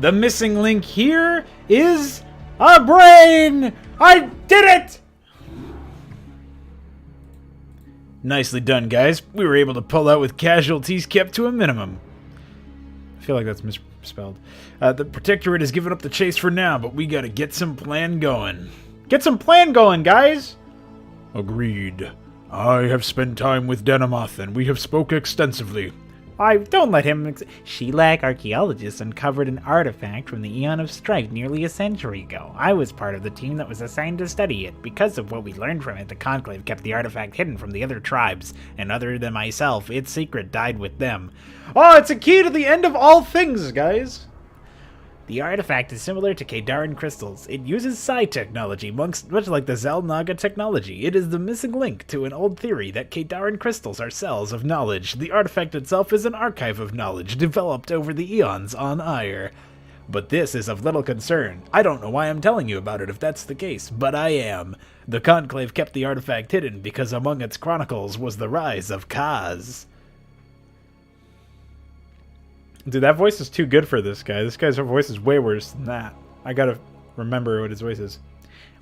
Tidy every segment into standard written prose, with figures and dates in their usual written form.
The missing link here is a brain! I did it! Nicely done, guys. We were able to pull out with casualties kept to a minimum. I feel like that's misspelled. The Protectorate has given up the chase for now, but we gotta get some plan going. Get some plan going, guys! Agreed. I have spent time with Denemoth, and we have spoke extensively. Don't let him... Shellac archaeologists uncovered an artifact from the Eon of Strife nearly a century ago. I was part of the team that was assigned to study it. Because of what we learned from it, the Conclave kept the artifact hidden from the other tribes, and other than myself, its secret died with them. Oh, it's a key to the end of all things, guys! The artifact is similar to Kadaran crystals. It uses psi technology, much like the Zelnaga technology. It is the missing link to an old theory that Kadaran crystals are cells of knowledge. The artifact itself is an archive of knowledge developed over the eons on Aiur. But this is of little concern. I don't know why I'm telling you about it if that's the case, but I am. The Conclave kept the artifact hidden because among its chronicles was the rise of Kaz. Dude, that voice is too good for this guy. This guy's voice is way worse than that. I gotta remember what his voice is.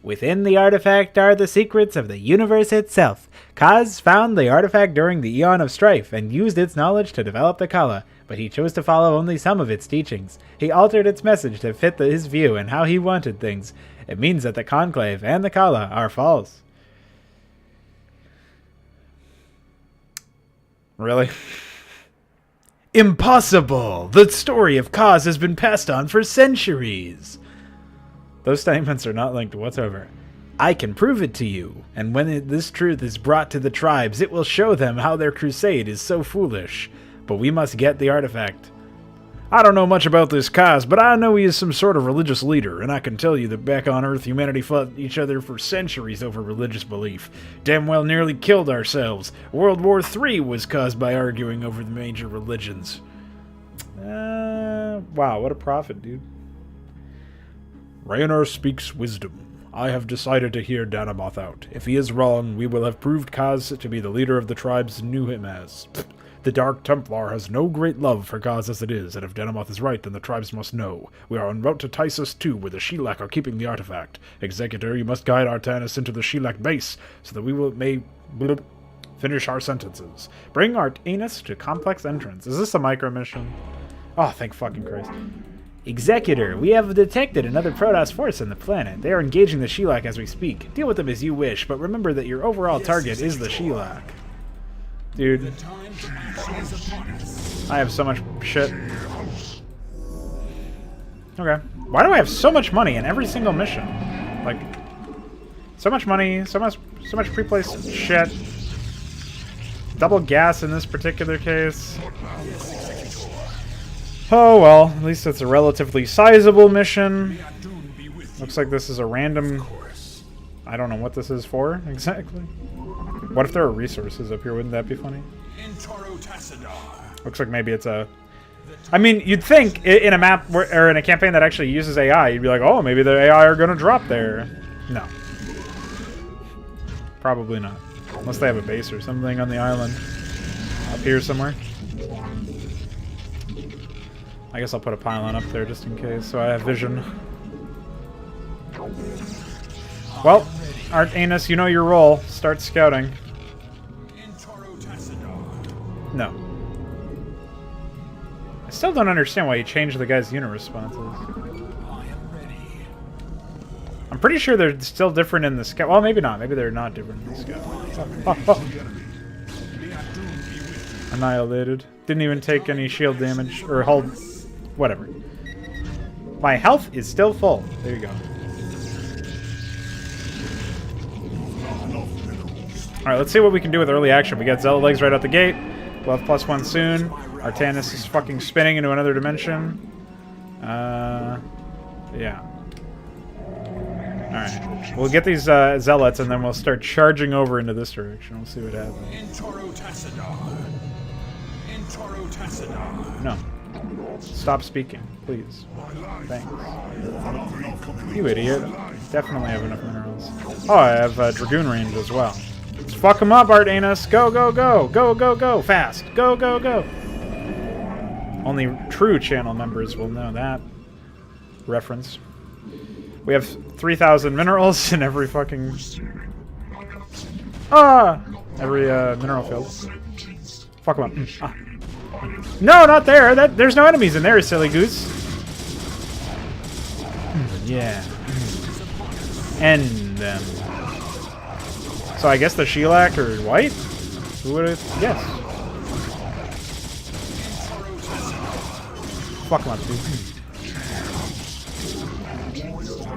Within the artifact are the secrets of the universe itself. Kaz found the artifact during the Eon of Strife and used its knowledge to develop the Kala, but he chose to follow only some of its teachings. He altered its message to fit his view and how he wanted things. It means that the Conclave and the Kala are false. Really? Impossible! The story of Kaz has been passed on for centuries! Those statements are not linked whatsoever. I can prove it to you, and when this truth is brought to the tribes, it will show them how their crusade is so foolish. But we must get the artifact. I don't know much about this Kaz, but I know he is some sort of religious leader, and I can tell you that back on Earth, humanity fought each other for centuries over religious belief. Damn well nearly killed ourselves. World War III was caused by arguing over the major religions. Wow, what a prophet, dude. Raynor speaks wisdom. I have decided to hear Denemoth out. If he is wrong, we will have proved Kaz to be the leader of the tribes knew him as. The Dark Templar has no great love for Kaz as it is, and if Denemoth is right, then the tribes must know. We are en route to Tysus II, where the Shellac are keeping the artifact. Executor, you must guide Artanis into the Shellac base, so that we may finish our sentences. Bring Artanis to complex entrance. Is this a micro mission? Oh, thank fucking Christ. Executor, we have detected another Protoss force on the planet. They are engaging the Shellac as we speak. Deal with them as you wish, but remember that your overall target is the Shellac. Dude, I have so much shit. Okay. Why do I have so much money in every single mission? Like, so much money, so much pre-placed shit. Double gas in this particular case. Oh well, at least it's a relatively sizable mission. Looks like this is a random... I don't know what this is for, exactly. What if there are resources up here? Wouldn't that be funny? Looks like maybe it's a... I mean, you'd think in a map or in a campaign that actually uses AI, you'd be like, oh, maybe the AI are going to drop there. No. Probably not. Unless they have a base or something on the island. Up here somewhere. I guess I'll put a pylon up there just in case, so I have vision. Well, Artanis, you know your role. Start scouting. No. I still don't understand why you changed the guy's unit responses. I'm pretty sure they're still different in the scout. Well, maybe not. Maybe they're not different in the scout. Annihilated. Didn't even take any shield damage. Or hold... Whatever. My health is still full. There you go. Alright, let's see what we can do with early action. We got Zelda legs right out the gate. We'll have +1 soon. Artanis is fucking spinning into another dimension. Yeah. Alright. We'll get these zealots and then we'll start charging over into this direction. We'll see what happens. No. Stop speaking, please. Thanks. You idiot. Definitely have enough minerals. Oh, I have Dragoon range as well. Let's fuck him up, Artanis. Go, go, go. Go, go, go. Fast. Go, go, go. Only true channel members will know that. reference. We have 3,000 minerals in every fucking... every mineral field. Fuck them up. No, not there! There's no enemies in there, silly goose. Yeah. End them. So I guess the Shellac are white? Who would have guessed? Fuck them up, dude.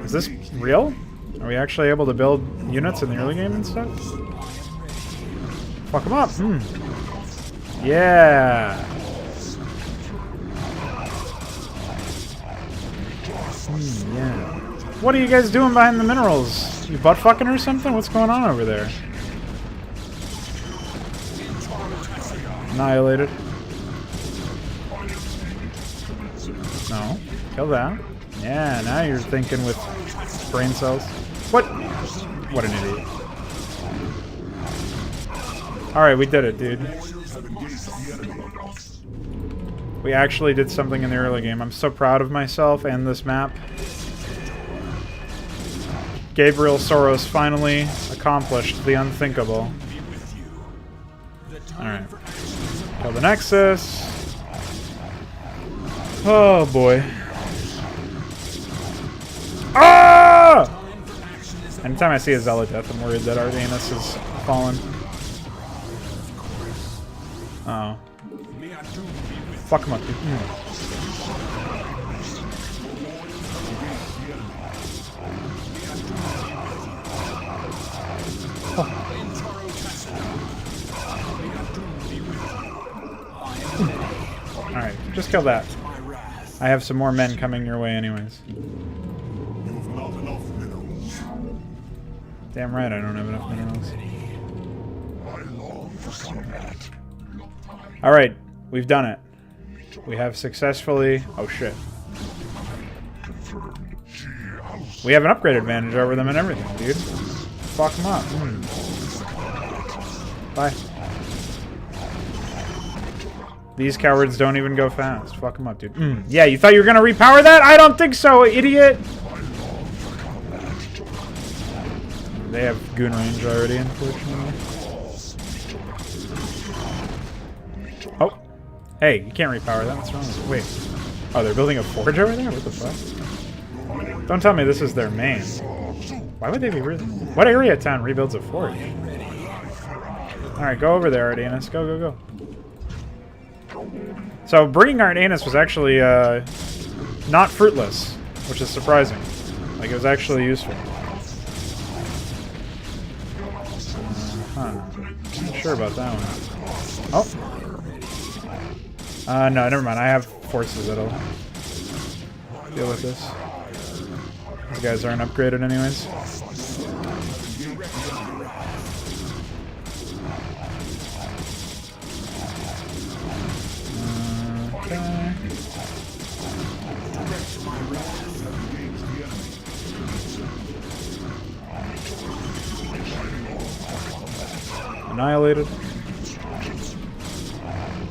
Is this real? Are we actually able to build units in the early game and stuff? Fuck them up. Yeah. Yeah. What are you guys doing behind the minerals? You butt fucking or something? What's going on over there? Annihilated. No. Kill that. Yeah, now you're thinking with brain cells. What? What an idiot. Alright, we did it, dude. We actually did something in the early game. I'm so proud of myself and this map. Gabriel Soros finally accomplished the unthinkable. Alright. Kill the Nexus. Oh boy. Ah! Anytime I see a Zealot death, I'm worried that Ardanus has fallen. Uh oh. Fuck him up, dude. Alright, just kill that. I have some more men coming your way anyways. Damn right I don't have enough minerals. Alright, we've done it. We have successfully... Oh shit. We have an upgrade advantage over them and everything, dude. Fuck them up. Bye. These cowards don't even go fast. Fuck them up, dude. Yeah, you thought you were gonna repower that? I don't think so, idiot! They have goon range already, unfortunately. Oh. Hey, you can't repower that. What's wrong with it? Wait. Oh, they're building a forge over there? What the fuck? Don't tell me this is their main. Why would they be really... What area of town rebuilds a forge? Alright, go over there, Ardanus. Go, go, go. So, bringing Ardanus was actually, not fruitless, which is surprising. Like, it was actually useful. Not sure about that one. Oh. No, never mind. I have forces that'll deal with this. These guys aren't upgraded anyways. Okay. Annihilated.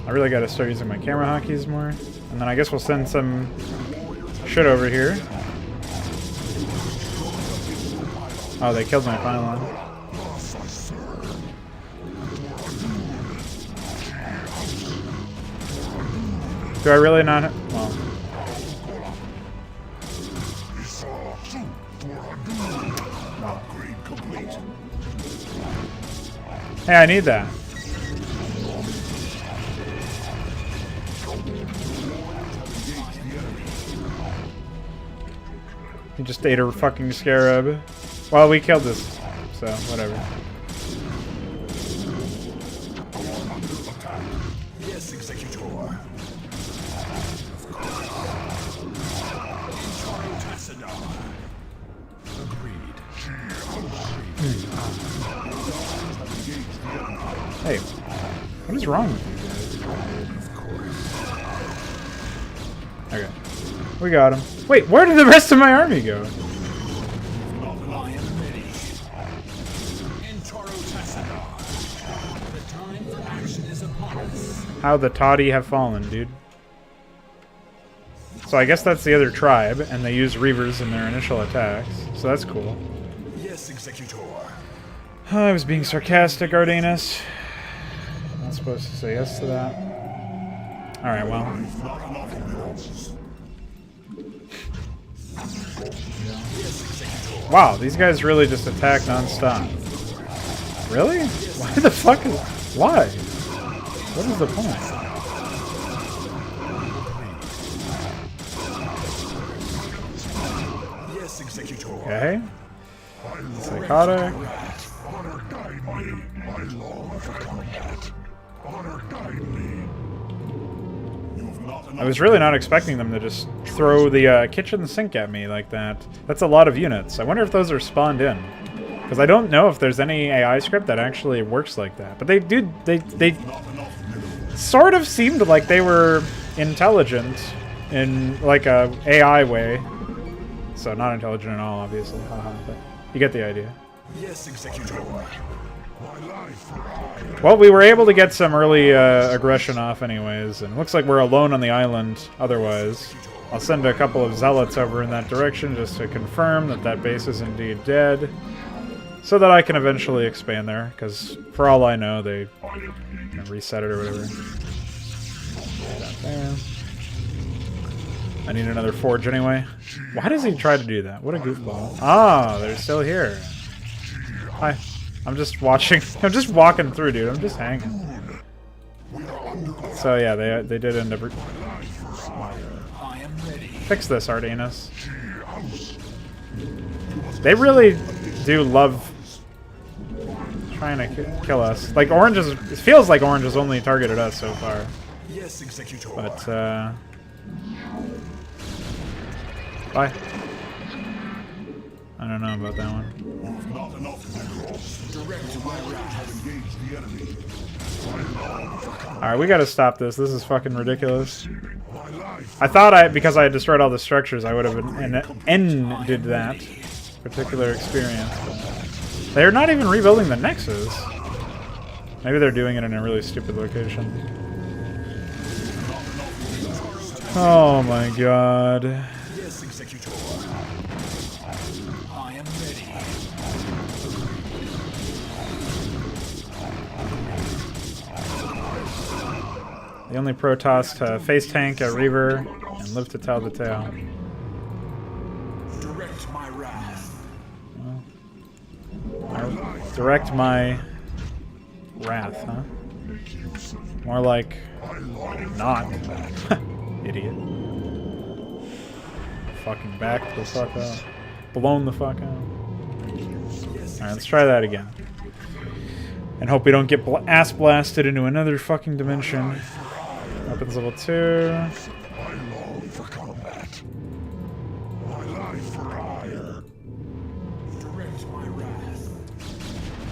I really gotta start using my camera hotkeys more. And then I guess we'll send some shit over here. Oh, they killed my pylon. Do I really not? Well. Hey, I need that. He just ate a fucking scarab. Well, we killed this, so whatever. Yes, Executor. Hey, what is wrong with you guys? Okay, we got him. Wait, where did the rest of my army go? How the toddy have fallen, dude. So I guess that's the other tribe, and they use Reavers in their initial attacks. So that's cool. Yes, Executor. Oh, I was being sarcastic, Ardanus. I'm not supposed to say yes to that. Alright, well. Wow, these guys really just attack non-stop. Really? Why the fuck is... Why? What is the point? Yes, Executor. Okay. Psychotic. Honor guide me. I long for combat. Honor guide me. I was really not expecting them to just throw the kitchen sink at me like that. That's a lot of units. I wonder if those are spawned in. Because I don't know if there's any AI script that actually works like that. But they sort of seemed like they were intelligent in like a AI way. So not intelligent at all, obviously. Haha, but you get the idea. Yes, Executor. Well, we were able to get some early aggression off anyways, and it looks like we're alone on the island otherwise. I'll send a couple of zealots over in that direction just to confirm that that base is indeed dead, so that I can eventually expand there, because for all I know, they reset it or whatever. There. I need another forge anyway. Why does he try to do that? What a goofball. Ah, they're still here. Hi. I'm just watching. I'm just walking through, dude. I'm just hanging. So yeah, they did end up... Fix this, Ardanus. They really do love trying to kill us. Like, Orange is... It feels like Orange has only targeted us so far. Yes, Executor. But, bye. I don't know about that one. Not enough minerals. Direct my wrath. Engage the enemy. Alright, we gotta stop this. This is fucking ridiculous. I thought because I had destroyed all the structures, I would have ended that particular experience. But they're not even rebuilding the Nexus. Maybe they're doing it in a really stupid location. Oh my god. Yes, Executor. I am ready. The only Protoss to face tank a Reaver and live to tell the tale. Direct my wrath. Direct my wrath, huh? More like not. Idiot. Fucking back the fuck up. Blown the fuck out. Alright, let's try that again. And hope we don't get ass blasted into another fucking dimension. Weapons level 2. I long for combat. My life for hire. Direct my wrath.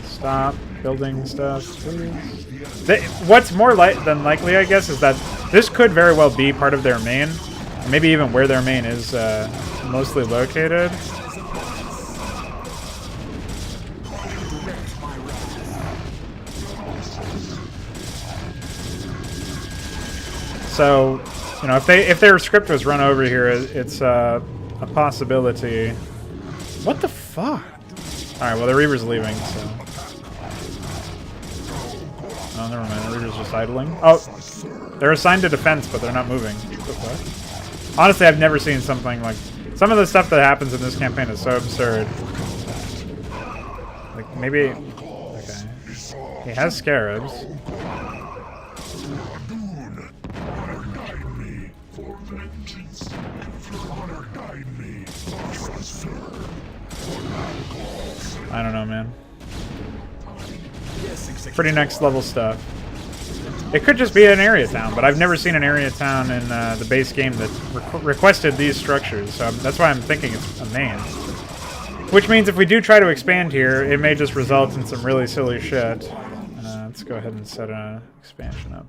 Stop building stuff, please. What's more than likely, I guess, is that this could very well be part of their main. Maybe even where their main is mostly located. So, you know, if their script was run over here, it's a possibility. What the fuck? Alright, well, the Reaver's leaving, so... Oh, never mind. The Reaver's just idling. Oh, they're assigned to defense, but they're not moving. What the fuck? Honestly, I've never seen something like... Some of the stuff that happens in this campaign is so absurd. Like, maybe... Okay. He has scarabs. I don't know, man. Pretty next level stuff. It could just be an area town, but I've never seen an area town in the base game that requested these structures, so that's why I'm thinking it's a main. Which means if we do try to expand here, it may just result in some really silly shit. Let's go ahead and set an expansion up.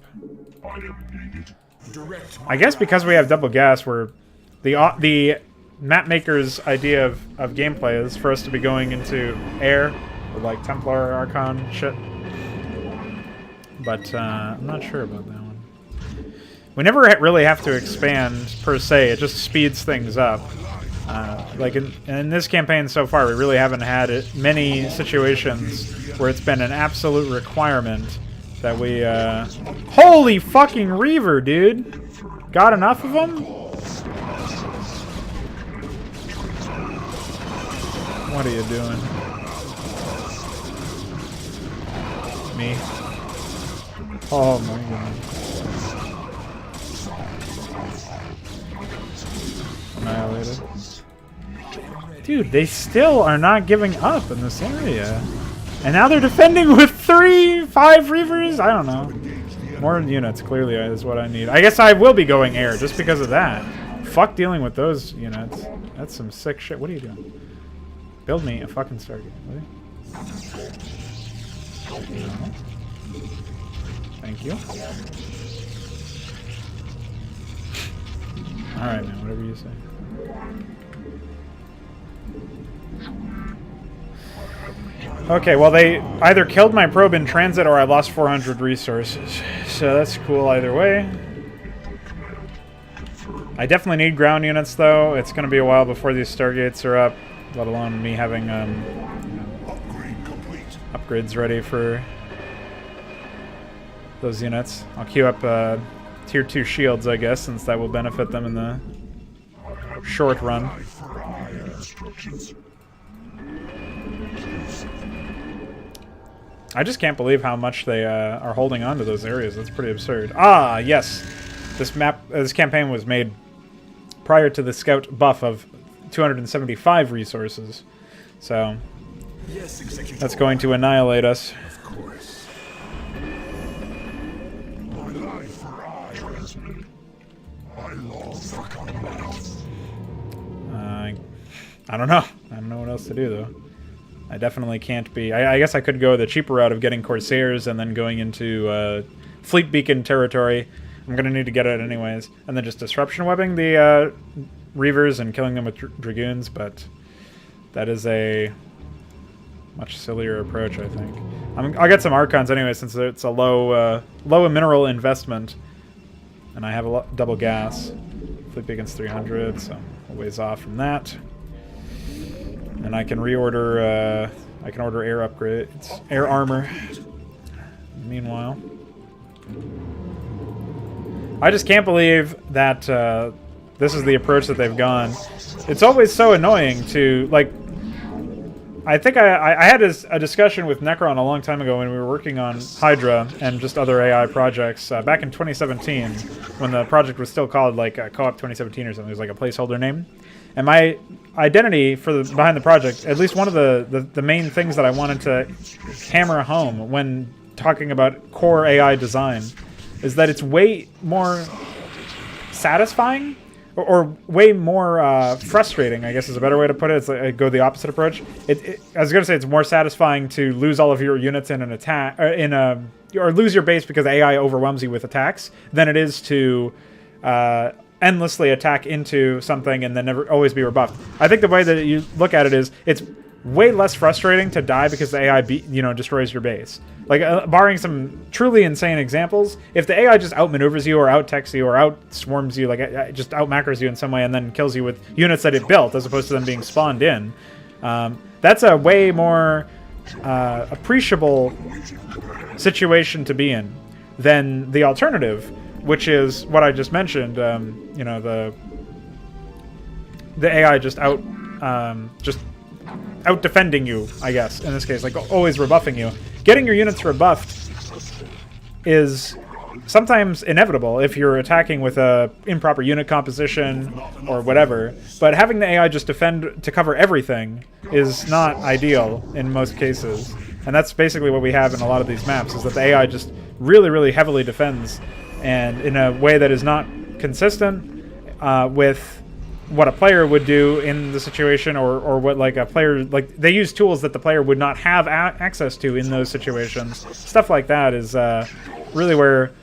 I guess because we have double gas, we're the map maker's idea of gameplay is for us to be going into air with like Templar Archon shit. But I'm not sure about that one. We never really have to expand, per se. It just speeds things up. Like in this campaign so far, we really haven't had many situations where it's been an absolute requirement that we... Holy fucking Reaver, dude! Got enough of them? What are you doing? Me? Oh my goodness. Annihilated. Dude, they still are not giving up in this area. And now they're defending with 5 Reavers? I don't know. More units, clearly, is what I need. I guess I will be going air just because of that. Fuck dealing with those units. That's some sick shit. What are you doing? Build me a fucking Stargate, will you? No. Thank you. Alright, man, whatever you say. Okay, well, they either killed my probe in transit or I lost 400 resources. So that's cool either way. I definitely need ground units, though. It's going to be a while before these Stargates are up, let alone me having upgrades ready for those units. I'll queue up tier 2 shields, I guess, since that will benefit them in the short run. I just can't believe how much they are holding on to those areas. That's pretty absurd. Ah, yes. This campaign was made prior to the scout buff of 275 resources. So that's going to annihilate us. Of course. My life for I, Desmond. My long for combat. I don't know. I don't know what else to do, though. I definitely can't be... I guess I could go the cheaper route of getting Corsairs and then going into Fleet Beacon territory. I'm going to need to get it anyways. And then just Disruption Webbing the Reavers and killing them with Dragoons, but that is a much sillier approach, I think. I'll get some Archons anyway, since it's a low mineral investment. And I have a double gas. Fleet Beacon's 300, so a ways off from that. And I can reorder, I can order air upgrades, air armor. Meanwhile, I just can't believe that this is the approach that they've gone. It's always so annoying to, like, I think I had a discussion with Necron a long time ago when we were working on Hydra and just other AI projects back in 2017, when the project was still called, like, Co-op 2017 or something. It was like a placeholder name. And my identity for behind the project, at least one of the main things that I wanted to hammer home when talking about core AI design, is that it's way more satisfying or way more frustrating, I guess is a better way to put it. It's like I go the opposite approach. I was going to say it's more satisfying to lose all of your units in an attack, or lose your base because AI overwhelms you with attacks, than it is to endlessly attack into something and then never always be rebuffed. I think the way that you look at it is it's way less frustrating to die because the AI destroys your base. Like, barring some truly insane examples, if the AI just outmaneuvers you or out-techs you or out-swarms you, like just out-macros you in some way and then kills you with units that it built as opposed to them being spawned in, that's a way more appreciable situation to be in than the alternative, which is what I just mentioned. The AI just out defending you, I guess, in this case, like always rebuffing you. Getting your units rebuffed is sometimes inevitable if you're attacking with a improper unit composition or whatever, but having the AI just defend to cover everything is not ideal in most cases. And that's basically what we have in a lot of these maps, is that the AI just really, really heavily defends, and in a way that is not consistent with what a player would do in the situation, or what like a player, like they use tools that the player would not have access to in those situations. Stuff like that is really where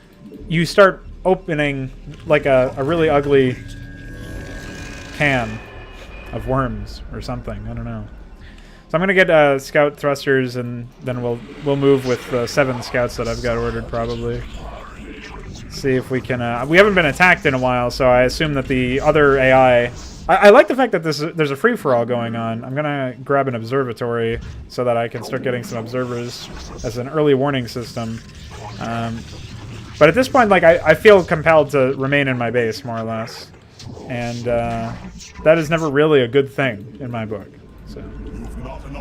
you start opening like a really ugly can of worms or something. I don't know. So I'm gonna get scout thrusters, and then we'll move with 7 scouts that I've got ordered probably. See if we can... we haven't been attacked in a while, so I assume that the other AI... I like the fact that there's a free-for-all going on. I'm going to grab an observatory so that I can start getting some observers as an early warning system. But at this point, like, I feel compelled to remain in my base, more or less. And that is never really a good thing in my book. So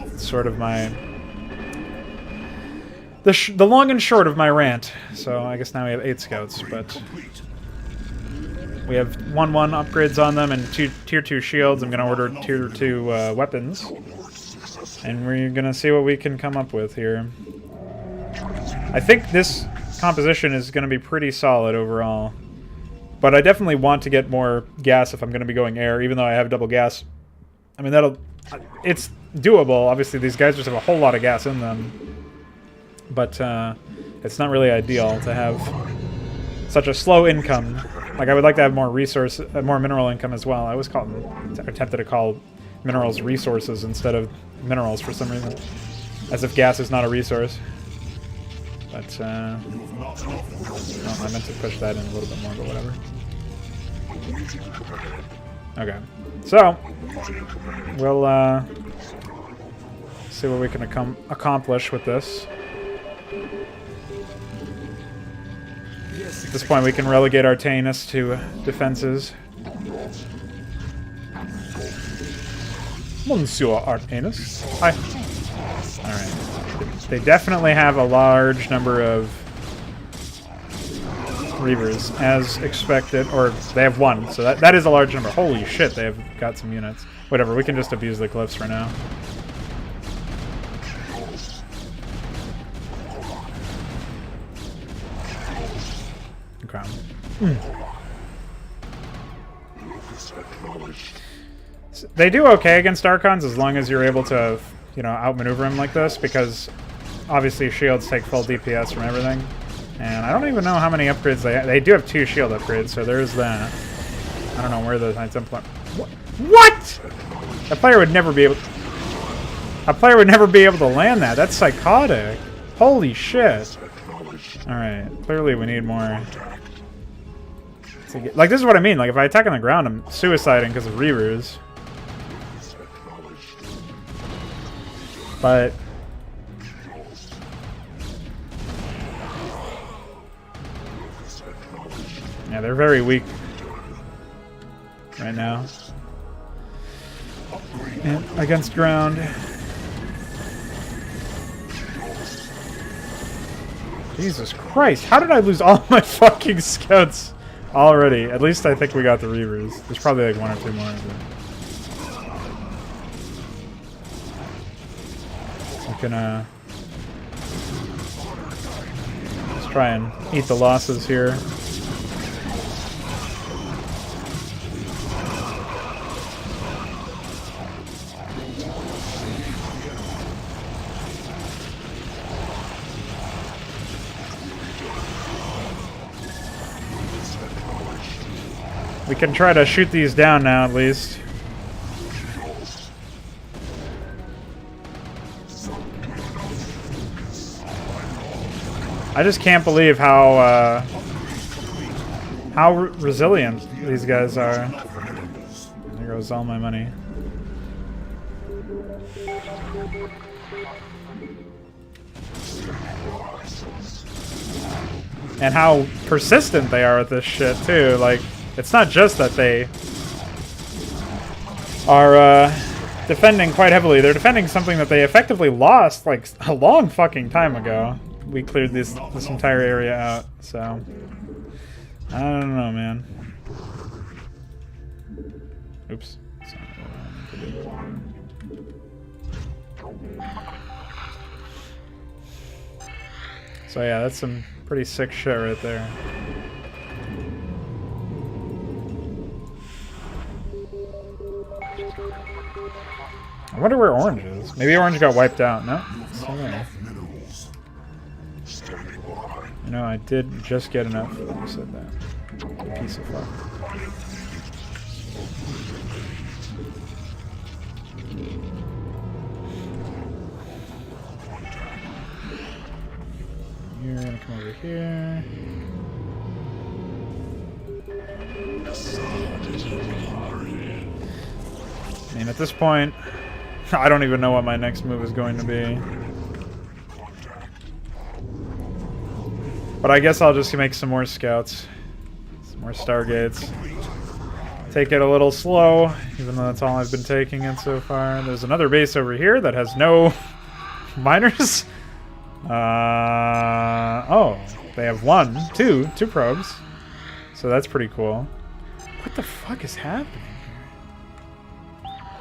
it's sort of my... The long and short of my rant. So I guess now we have 8 scouts, but... We have 1-1 upgrades on them and 2 tier 2 shields. I'm going to order tier 2 weapons. And we're going to see what we can come up with here. I think this composition is going to be pretty solid overall. But I definitely want to get more gas if I'm going to be going air, even though I have double gas. I mean, it's doable. Obviously, these guys just have a whole lot of gas in them. But it's not really ideal to have such a slow income. Like, I would like to have more more mineral income as well. I always attempted to call minerals resources instead of minerals for some reason. As if gas is not a resource. But, no, I meant to push that in a little bit more, but whatever. Okay. So, we'll, see what we can accomplish with this. At this point, we can relegate Artanis to defenses. Monsieur Artanis. Hi. Alright. They definitely have a large number of Reavers, as expected. Or, they have 1, so that is a large number. Holy shit, they have got some units. Whatever, we can just abuse the cliffs for now. They do okay against Archons as long as you're able to, you know, outmaneuver them like this, because obviously shields take full DPS from everything. And I don't even know how many upgrades they do have 2 shield upgrades, so there's that. I don't know where the Knights Implant... What?! A player would never be able to land that. That's psychotic. Holy shit. Alright, clearly we need more. Like, this is what I mean. Like, if I attack on the ground, I'm suiciding because of Reavers. But... yeah, they're very weak right now. And against ground. Jesus Christ, how did I lose all my fucking scouts already? At least I think we got the Reavers. There's probably like 1 or 2 more. But... we can, let's try and eat the losses here. We can try to shoot these down now, at least. I just can't believe how resilient these guys are. There goes all my money. And how persistent they are with this shit, too. Like, it's not just that they are defending quite heavily. They're defending something that they effectively lost, like, a long fucking time ago. We cleared this entire area out, so... I don't know, man. Oops. So yeah, that's some pretty sick shit right there. I wonder where Orange is. Maybe Orange got wiped out. No? Okay. You know, I did just get enough when you said that. Piece of fuck. You're gonna come over here. I mean, at this point, I don't even know what my next move is going to be. But I guess I'll just make some more scouts. Some more Stargates. Take it a little slow, even though that's all I've been taking it so far. There's another base over here that has no miners. Oh, they have two probes. So that's pretty cool. What the fuck is happening?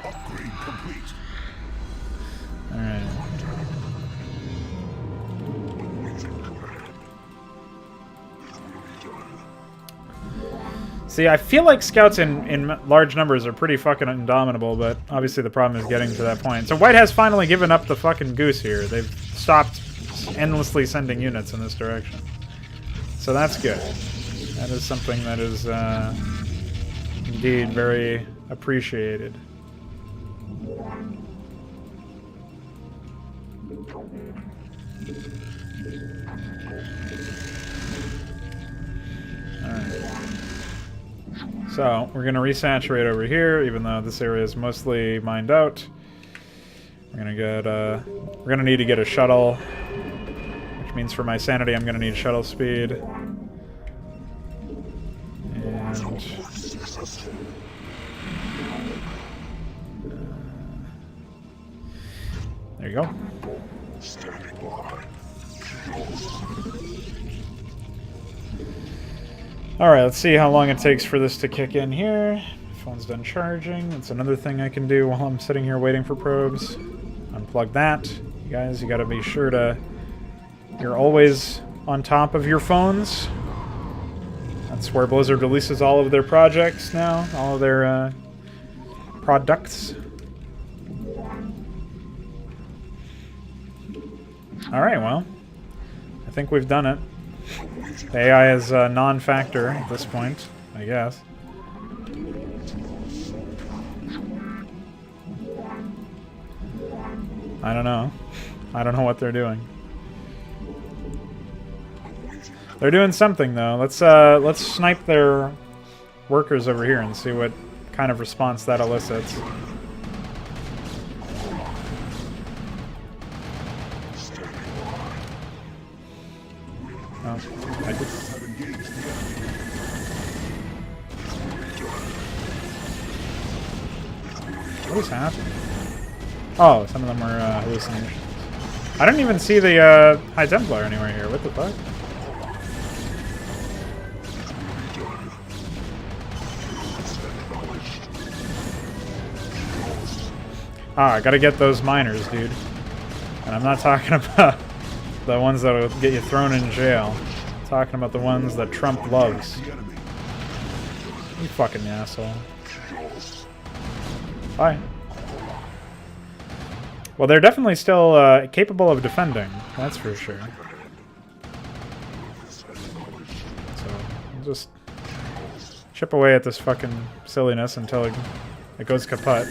Upgrade complete. Alright. See, I feel like scouts in large numbers are pretty fucking indomitable, but obviously the problem is getting to that point. So White has finally given up the fucking goose here. They've stopped endlessly sending units in this direction. So that's good. That is something that is indeed very appreciated. So, we're going to resaturate over here, even though this area is mostly mined out. We're going to get, we're going to need to get a shuttle, which means for my sanity I'm going to need shuttle speed. And... there you go. Alright, let's see how long it takes for this to kick in here. My phone's done charging. That's another thing I can do while I'm sitting here waiting for probes. Unplug that. You guys, you gotta be sure to... you're always on top of your phones. That's where Blizzard releases all of their projects now. All of their products. Alright, well. I think we've done it. The AI is a non-factor at this point, I guess. I don't know. I don't know what they're doing. They're doing something though. Let's snipe their workers over here and see what kind of response that elicits. What is happening? Oh, some of them are hallucinations. I didn't even see the High Templar anywhere here. What the fuck? Ah, I gotta get those miners, dude. And I'm not talking about the ones that will get you thrown in jail. I'm talking about the ones that Trump loves. You fucking asshole. Bye. Well, they're definitely still capable of defending. That's for sure. So, we'll just chip away at this fucking silliness until it goes kaput.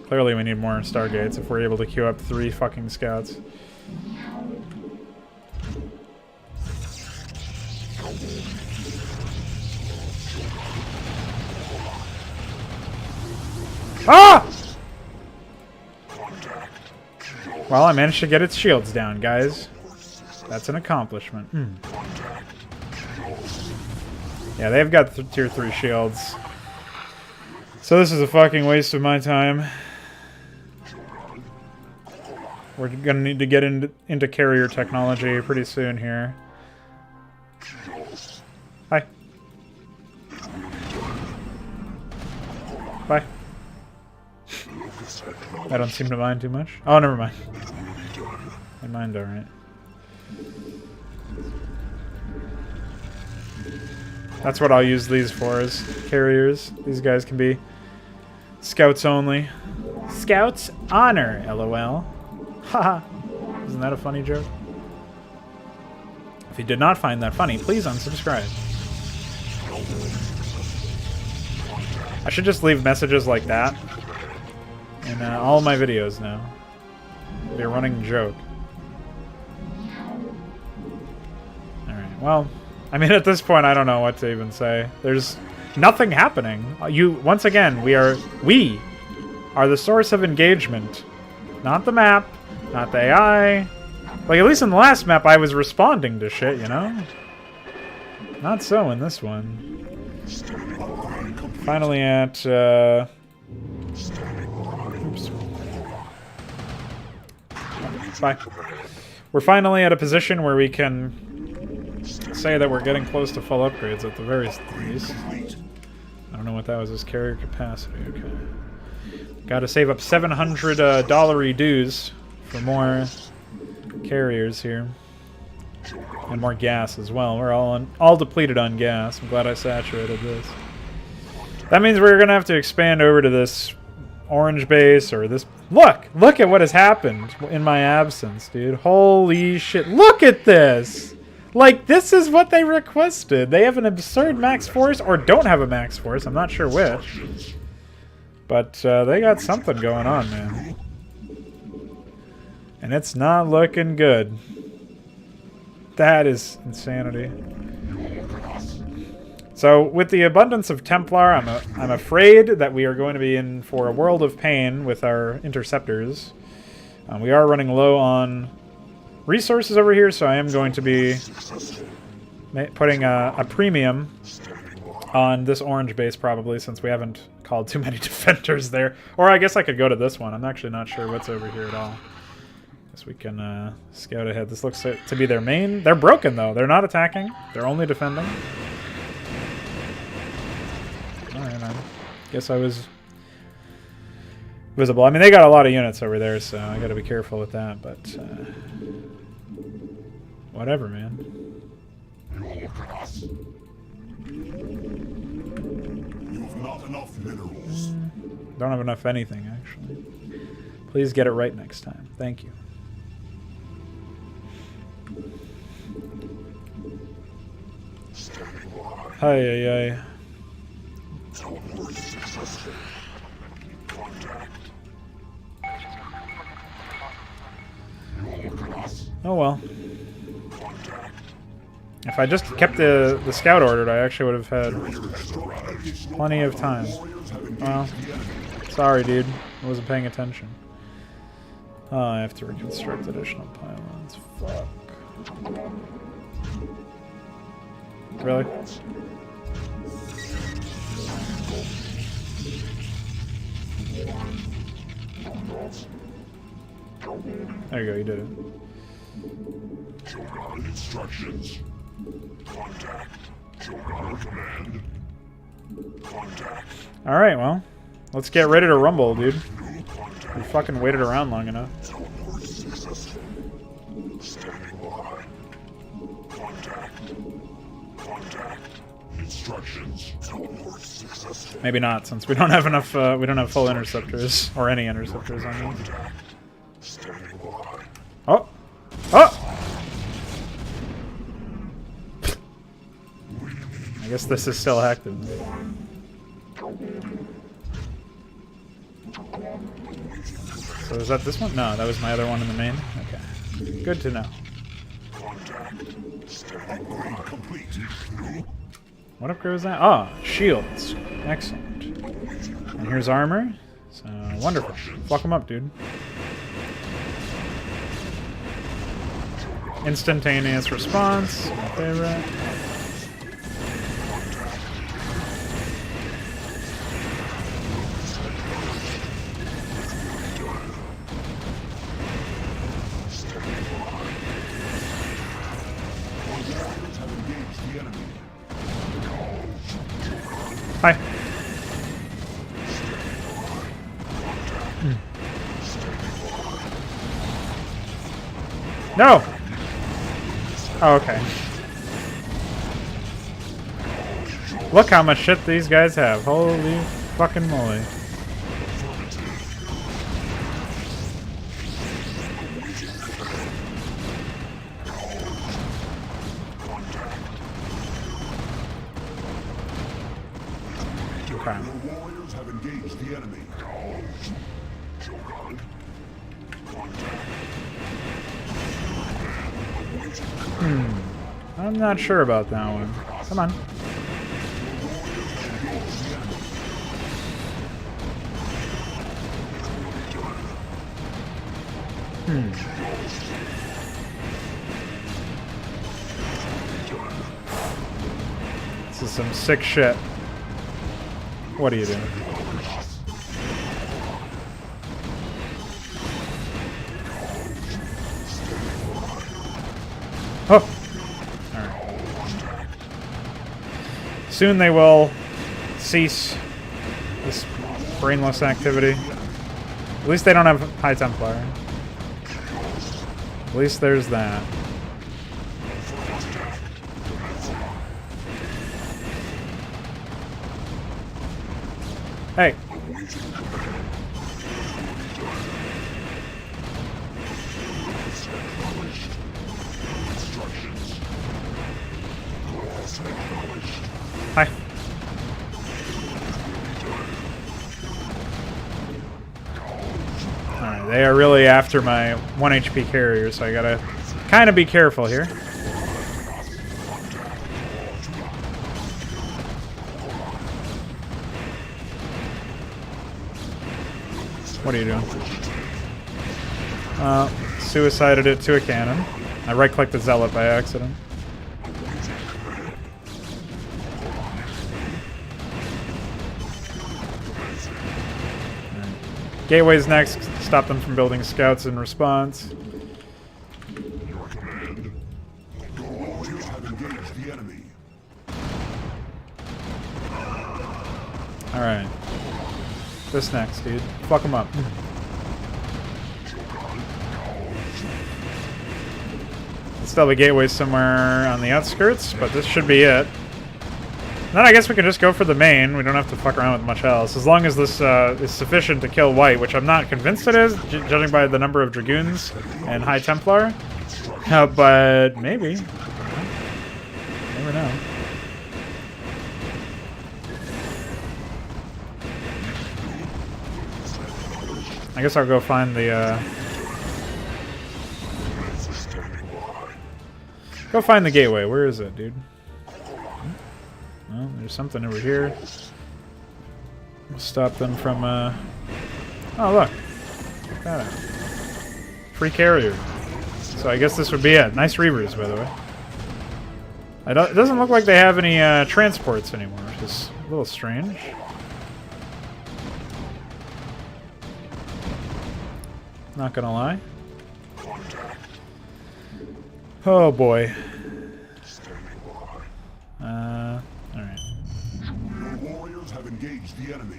Clearly we need more Stargates if we're able to queue up 3 fucking scouts. Ah! Well, I managed to get its shields down, guys. That's an accomplishment. Yeah, they've got tier 3 shields. So this is a fucking waste of my time. We're gonna need to get into carrier technology pretty soon here. Hi. Bye. I don't seem to mind too much. Oh, never mind. I mind alright. That's what I'll use these for, is carriers. These guys can be scouts only. Scouts honor, LOL. Haha. Isn't that a funny joke? If you did not find that funny, please unsubscribe. I should just leave messages like that in all my videos now. It'll be a running joke. Alright, well, I mean, at this point, I don't know what to even say. There's nothing happening. Once again, we are the source of engagement. Not the map, not the AI. Like, at least in the last map, I was responding to shit, you know? Not so in this one. Finally at, oops. Bye. We're finally at a position where we can say that we're getting close to full upgrades at the very least. I don't know what that was, this carrier capacity, okay. Gotta save up $700 dues for more carriers here. And more gas as well. We're all depleted on gas. I'm glad I saturated this. That means we're gonna have to expand over to this orange base or this. Look at what has happened in my absence, dude. Holy shit! Look at this. Like, this is what they requested. They have an absurd max force, or don't have a max force. I'm not sure which. But they got something going on, man. And it's not looking good. That is insanity. So, with the abundance of Templar, I'm afraid that we are going to be in for a world of pain with our interceptors. We are running low on resources over here, so I am going to be putting a premium on this orange base, probably, since we haven't called too many defenders there. Or I guess I could go to this one. I'm actually not sure what's over here at all. Guess we can scout ahead. This looks to be their main. They're broken, though. They're not attacking. They're only defending. Alright, I guess I was visible. I mean, they got a lot of units over there, so I gotta be careful with that, but whatever, man. You have not enough minerals. Don't have enough anything, actually. Please get it right next time. Thank you. Hi, hi, hi. Oh well. If I just kept the scout ordered, I actually would have had plenty of time. Well, sorry, dude. I wasn't paying attention. Oh, I have to reconstruct additional pylons. Fuck. Really? There you go, you did it. Instructions. Contact. Command. Contact. Alright, well. Let's get ready to rumble, dude. We fucking waited around long enough. Standing by. Contact. Instructions. Maybe not, since we don't have enough. We don't have full interceptors or any interceptors on these. Standing by. Oh, oh! I guess this is still active. So is that this one? No, that was my other one in the main. Okay, good to know. What upgrade was that? Ah, shields. Excellent. And here's armor. So, wonderful. Fuck them up, dude. Instantaneous response. My favorite. Hi. No! Oh, okay. Look how much shit these guys have. Holy fucking moly. I'm not sure about that one. Come on. This is some sick shit. What are you doing? Oh! Alright. Soon they will cease this brainless activity. At least they don't have High Templar. At least there's that. Hey. Hi. Alright, they are really after my 1 HP carrier, so I gotta kind of be careful here. What are you doing? Suicided it to a cannon. I right-clicked the Zealot by accident. Gateway's next. Stop them from building scouts in response. Your command. Your warriors have engaged the enemy. Alright. This next, dude. Fuck him up. Still have a gateway somewhere on the outskirts, but this should be it. Then I guess we can just go for the main. We don't have to fuck around with much else. As long as this is sufficient to kill white, which I'm not convinced it is, judging by the number of Dragoons and High Templar. But maybe. Never know. I guess I'll go find the, Go find the gateway. Where is it, dude? Well, there's something over here. We'll stop them from, Oh, look. Check that out. Free carrier. So I guess this would be it. Nice Reavers, by the way. It doesn't look like they have any transports anymore, which is a little strange. Not gonna lie. Oh boy. Alright. Your warriors have engaged the enemy.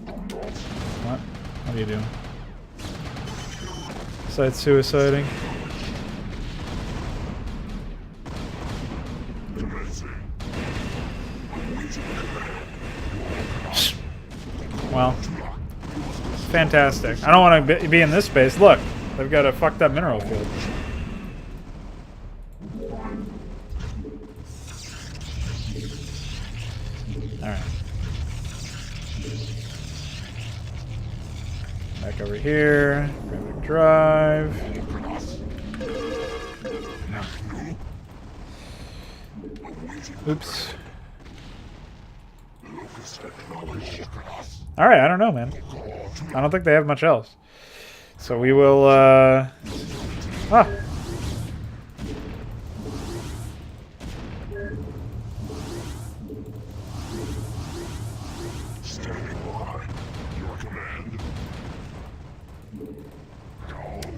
What? What are you doing? Besides suiciding? Well, fantastic. I don't want to be in this space. Look, they've got a fucked up mineral field. Alright. Back over here. Grab a drive. Oops. Alright, I don't know, man. I don't think they have much else. So we will, Ah!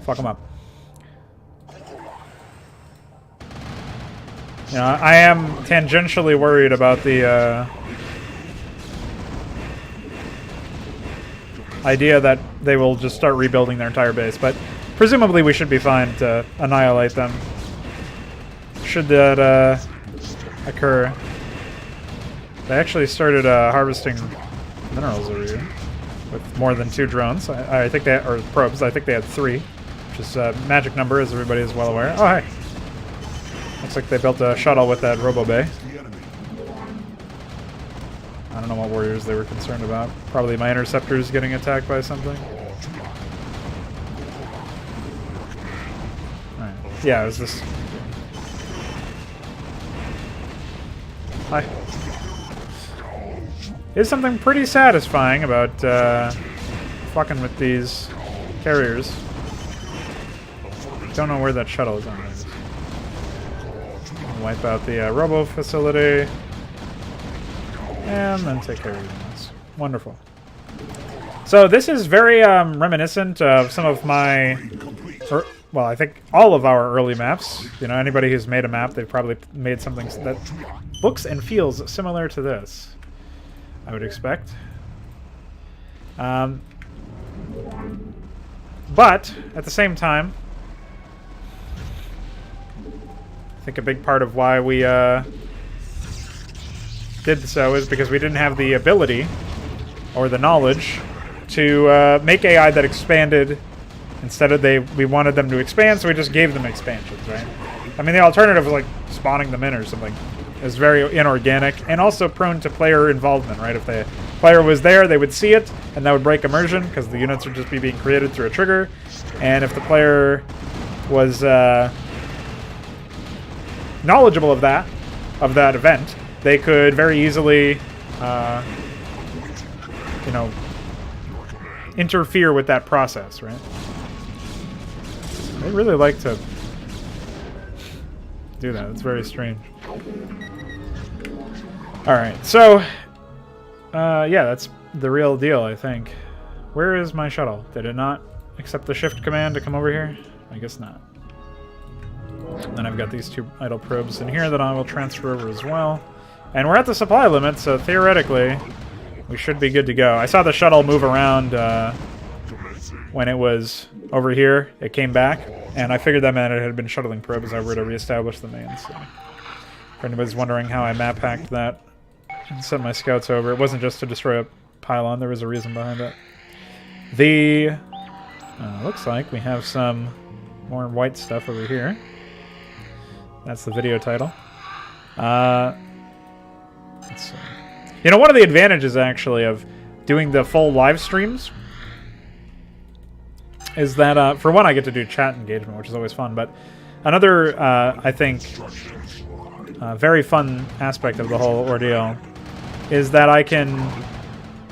Fuck them up. You know, I am tangentially worried about the, idea that they will just start rebuilding their entire base, but presumably we should be fine to annihilate them. Should that occur. They actually started harvesting minerals over here with more than 2 drones. I think they, or probes. I think they had 3, which is a magic number, as everybody is well aware. Oh, hey. Looks like they built a shuttle with that Robo Bay. I don't know what warriors they were concerned about. Probably my interceptors getting attacked by something. Yeah, it was this. Hi. There's something pretty satisfying about fucking with these carriers. Don't know where that shuttle is on this. Wipe out the robo facility. And then take care of everything else. Wonderful. So this is very reminiscent of some of my... well, I think all of our early maps. You know, anybody who's made a map, they've probably made something that looks and feels similar to this, I would expect. But at the same time, I think a big part of why we did so is because we didn't have the ability or the knowledge to make AI that expanded. Instead of we wanted them to expand, so we just gave them expansions, right? I mean, the alternative was like spawning them in or something. It's very inorganic and also prone to player involvement, right? If the player was there, they would see it, and that would break immersion because the units would just be being created through a trigger. And if the player was knowledgeable of that event, they could very easily, you know, interfere with that process, right? They really like to do that. It's very strange. Alright, so yeah, that's the real deal, I think. Where is my shuttle? Did it not accept the shift command to come over here? I guess not. Then I've got these two idle probes in here that I will transfer over as well. And we're at the supply limit, so theoretically we should be good to go. I saw the shuttle move around when it was over here. It came back, and I figured that meant it had been shuttling probes over to reestablish the main. So if anybody's wondering how I map hacked that and sent my scouts over, it wasn't just to destroy a pylon. There was a reason behind it. The looks like we have some more white stuff over here. That's the video title. Let's see. You know, one of the advantages, actually, of doing the full live streams is that, for one, I get to do chat engagement, which is always fun, but another, I think, very fun aspect of the whole ordeal is that I can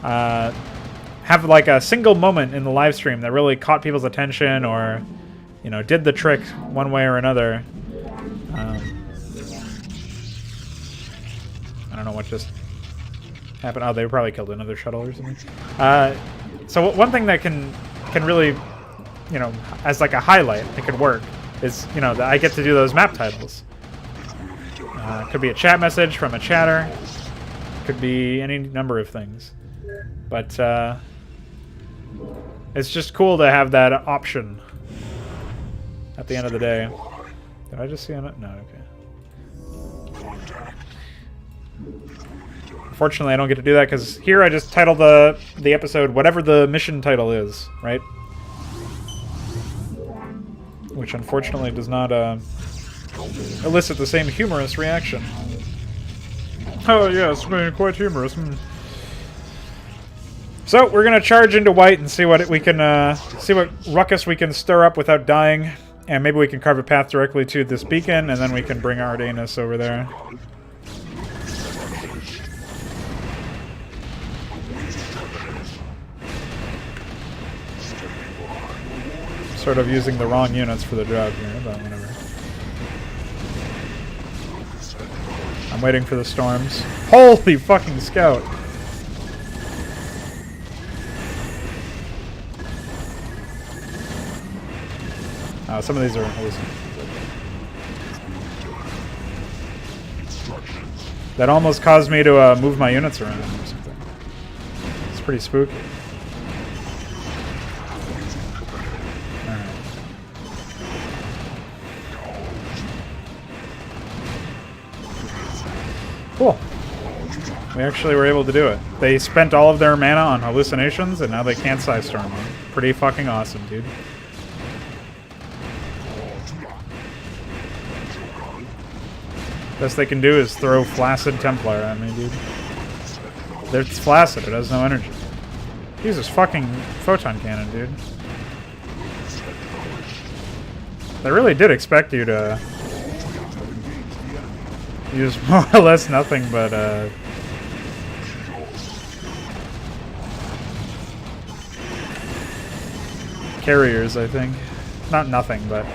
have, like, a single moment in the live stream that really caught people's attention or, you know, did the trick one way or another. I don't know what just happened. Oh, they probably killed another shuttle or something. So one thing that can really, you know, as like a highlight, it could work, is, you know, that I get to do those map titles. Could be a chat message from a chatter. Could be any number of things. But it's just cool to have that option at the end of the day. Did I just see on it? No, okay. Unfortunately, I don't get to do that because here I just title the episode whatever the mission title is, right? Which unfortunately does not elicit the same humorous reaction. Oh yes, quite humorous. So we're gonna charge into white and see what we can see what ruckus we can stir up without dying, and maybe we can carve a path directly to this beacon, and then we can bring our Ardanus over there. Sort of using the wrong units for the job here, but whatever. I'm waiting for the storms. Holy fucking scout! Oh, some of these are hallucinations. That almost caused me to move my units around or something. It's pretty spooky. Cool. We actually were able to do it. They spent all of their mana on hallucinations, and now they can't Psystorm them. Pretty fucking awesome, dude. Best they can do is throw Flaccid Templar at me, dude. It's flaccid, it has no energy. Jesus fucking Photon Cannon, dude. They really did expect you to use more or less nothing but carriers, I think. Not nothing, but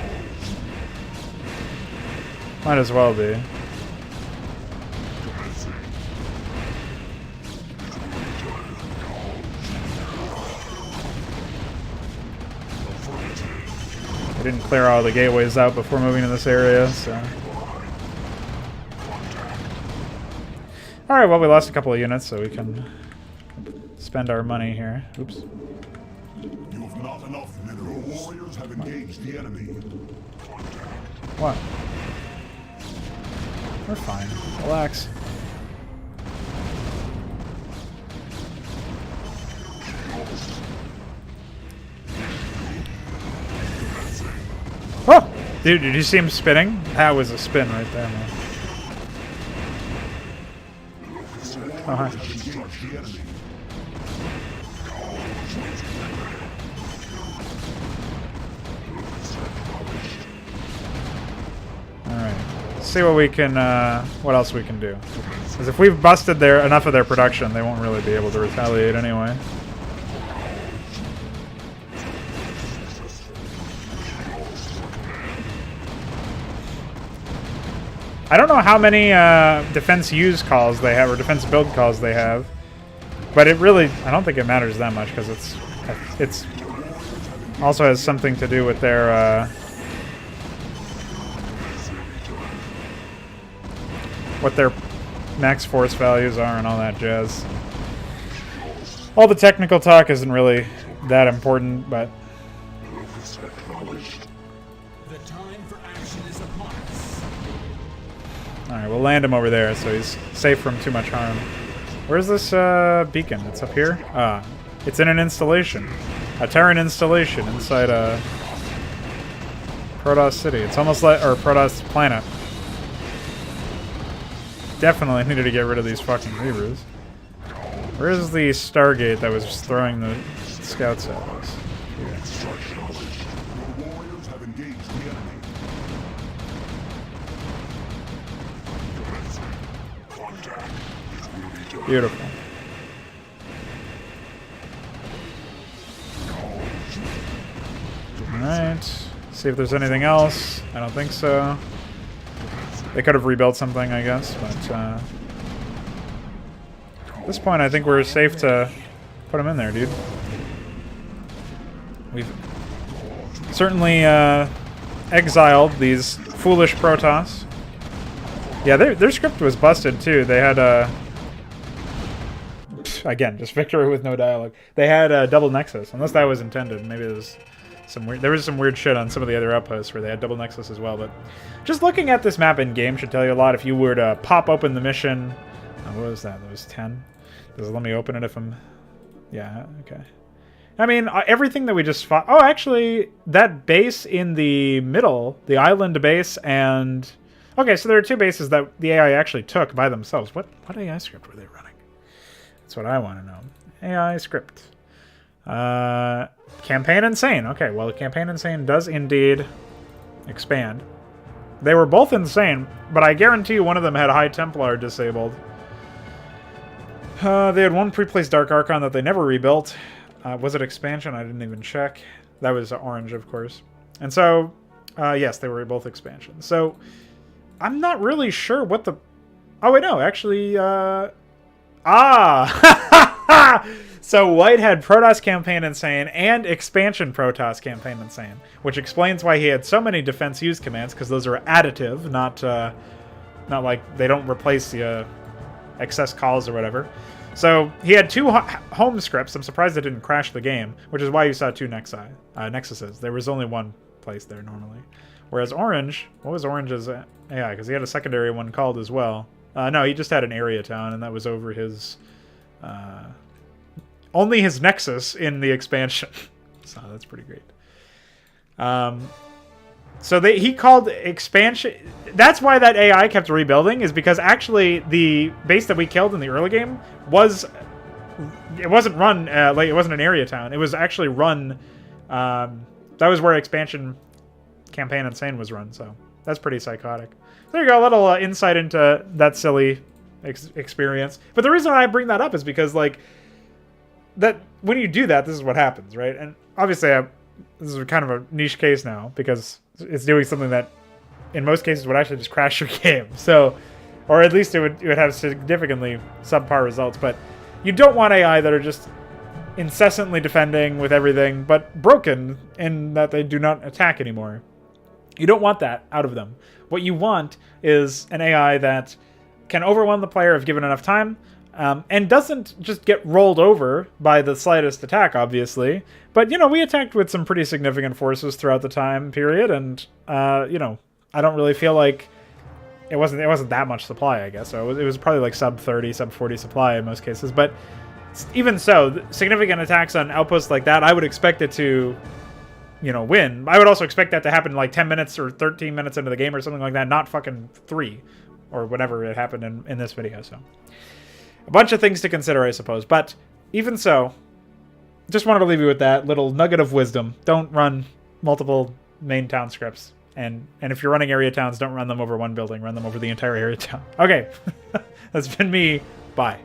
might as well be. We didn't clear all the gateways out before moving to this area, so. Alright, well, we lost a couple of units, so we can spend our money here. Oops. You have not enough mineral warriors have engaged the enemy. What? We're fine. Relax. Oh! Dude, did you see him spinning? That was a spin right there, man. Oh, hi. Alright. Let's see what we can, what else we can do. Because if we've busted enough of their production, they won't really be able to retaliate anyway. I don't know how many defense use calls they have, or defense build calls they have, but it really, I don't think it matters that much, because it's also has something to do with their what their max force values are and all that jazz. All the technical talk isn't really that important, but alright, we'll land him over there so he's safe from too much harm. Where's this beacon? It's up here? Ah, it's in an installation. A Terran installation inside Protoss City. It's almost like, or Protoss Planet. Definitely needed to get rid of these fucking Reavers. Where's the Stargate that was throwing the scouts at us? Beautiful. Alright. See if there's anything else. I don't think so. They could have rebuilt something, I guess, but at this point I think we're safe to put them in there, dude. We've certainly exiled these foolish Protoss. Yeah, their script was busted too. They had again, just victory with no dialogue. They had a double nexus, unless that was intended. Maybe there was some weird. There was some weird shit on some of the other outposts where they had double nexus as well. But just looking at this map in game should tell you a lot. If you were to pop open the mission, what was that? That was 10. Does it let me open it if I'm? Yeah. Okay. I mean, everything that we just fought. Oh, actually, that base in the middle, the island base, and okay, so there are two bases that the AI actually took by themselves. What AI script were they running? That's what I want to know. AI script. Campaign Insane. Okay, well, Campaign Insane does indeed expand. They were both insane, but I guarantee you one of them had High Templar disabled. They had one pre-placed Dark Archon that they never rebuilt. Was it expansion? I didn't even check. That was orange, of course. And so, yes, they were both expansions. So, I'm not really sure what the... Oh, wait, no, actually, So White had Protoss Campaign Insane and Expansion Protoss Campaign Insane, which explains why he had so many defense use commands, because those are additive, not like they don't replace the excess calls or whatever. So he had two home scripts. I'm surprised it didn't crash the game, which is why you saw two nexuses. There was only one place there normally. Whereas Orange, what was Orange's AI? Because he had a secondary one called as well. No, he just had an area town, and that was over his... only his nexus in the expansion. So that's pretty great. So he called expansion... That's why that AI kept rebuilding, is because actually the base that we killed in the early game was... It wasn't run... like, it wasn't an area town. It was actually run... that was where expansion Campaign Insane was run, so that's pretty psychotic. There you go, a little insight into that silly experience. But the reason I bring that up is because, like, that when you do that, this is what happens, right? And obviously, this is kind of a niche case now because it's doing something that, in most cases, would actually just crash your game. So, or at least it would have significantly subpar results. But you don't want AI that are just incessantly defending with everything, but broken in that they do not attack anymore. You don't want that out of them. What you want is an AI that can overwhelm the player if given enough time, and doesn't just get rolled over by the slightest attack, obviously. But, you know, we attacked with some pretty significant forces throughout the time period, and, you know, I don't really feel like it wasn't that much supply, I guess. So it was probably like sub 30, sub 40 supply in most cases. But even so, significant attacks on outposts like that, I would expect it to, you know, win. I would also expect that to happen like 10 minutes or 13 minutes into the game or something like that, not fucking 3 or whatever it happened in this video. So a bunch of things to consider, I suppose. But even so, just wanted to leave you with that little nugget of wisdom. Don't run multiple main town scripts. And if you're running area towns, don't run them over one building. Run them over the entire area town. Okay. That's been me. Bye.